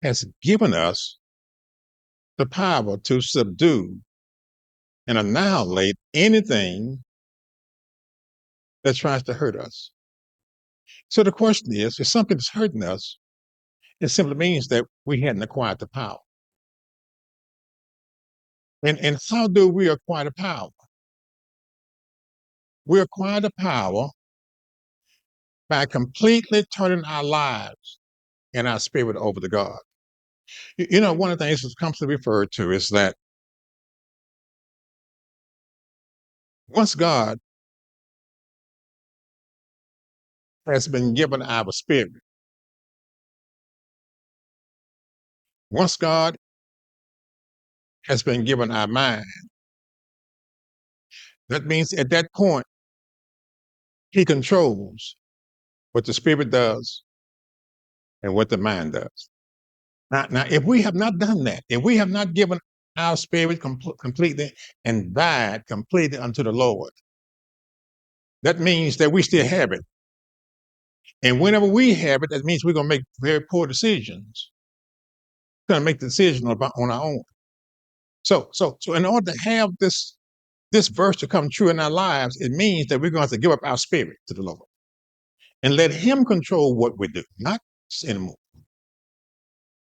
has given us the power to subdue and annihilate anything that tries to hurt us. So the question is, if something's hurting us, it simply means that we hadn't acquired the power. And how do we acquire the power? We acquire the power by completely turning our lives and our spirit over to God. You know, one of the things that comes to refer to is that once God has been given our spirit, once God has been given our mind, that means at that point, he controls what the spirit does and what the mind does. Now, if we have not done that, if we have not given our spirit completely and died completely unto the Lord, that means that we still have it. And whenever we have it, that means we're going to make very poor decisions. We're going to make the decision on our own. So in order to have this verse to come true in our lives, it means that we're going to have to give up our spirit to the Lord and let him control what we do, not us anymore,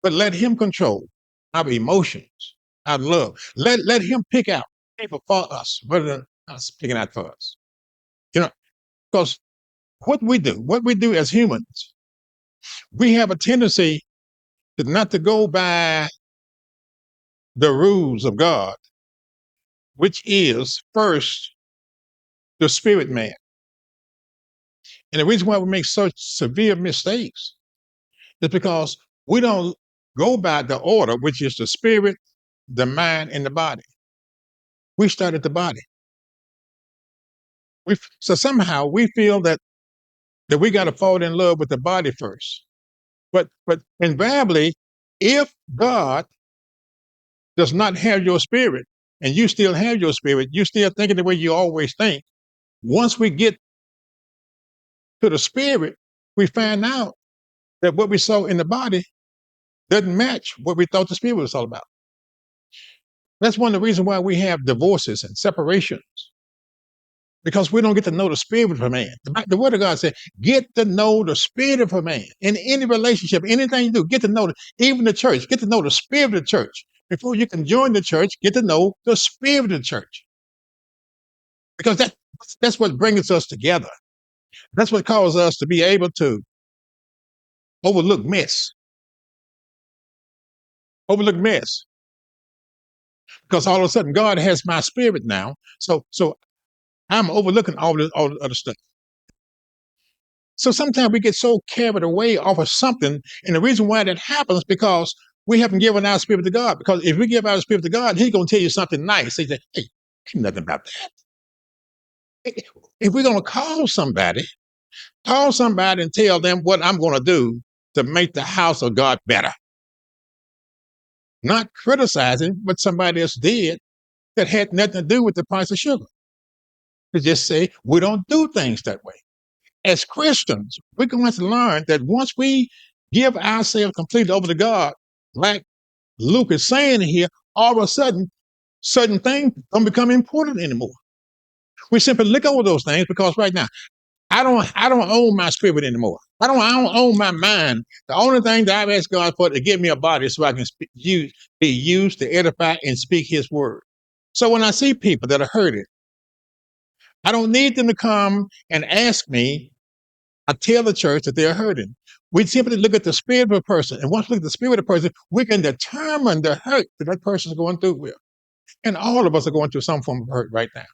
but let him control our emotions, our love. Let him pick out people for us rather than us picking out for us. You know, because what we do as humans, we have a tendency to not to go by the rules of God, which is first the spirit man. And the reason why we make such severe mistakes is because we don't go by the order, which is the spirit, the mind, and the body. We start at the body. So somehow we feel that we got to fall in love with the body first. But invariably, if God does not have your spirit and you still have your spirit, you still thinking the way you always think. Once we get to the spirit, we find out that what we saw in the body doesn't match what we thought the spirit was all about. That's one of the reasons why we have divorces and separations, because we don't get to know the spirit of a man. The word of God said, get to know the spirit of a man. In any relationship, anything you do, get to know, even the church, get to know the spirit of the church. Before you can join the church, get to know the spirit of the church. Because that's what brings us together. That's what causes us to be able to overlook mess. Overlook mess. Because all of a sudden, God has my spirit now. So I'm overlooking all the other stuff. So sometimes we get so carried away off of something. And the reason why that happens is because we haven't given our spirit to God. Because if we give our spirit to God, he's going to tell you something nice. He said, hey, ain't nothing about that. If we're going to call somebody and tell them what I'm going to do to make the house of God better. Not criticizing what somebody else did that had nothing to do with the price of sugar. To just say, we don't do things that way. As Christians, we're going to learn that once we give ourselves completely over to God, like Luke is saying here, all of a sudden, certain things don't become important anymore. We simply look over those things because right now, I don't own my spirit anymore. I don't own my mind. The only thing that I've asked God for is to give me a body so I can be used to edify and speak his word. So when I see people that are hurting, I don't need them to come and ask me. I tell the church that they're hurting. We simply look at the spirit of a person. And once we look at the spirit of a person, we can determine the hurt that person is going through with. And all of us are going through some form of hurt right now.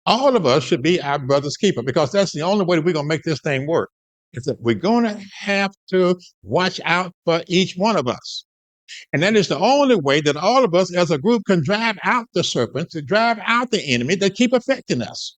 All of us should be our brother's keeper, because that's the only way that we're going to make this thing work. Is that we're going to have to watch out for each one of us. And that is the only way that all of us as a group can drive out the serpents, to drive out the enemy that keep affecting us.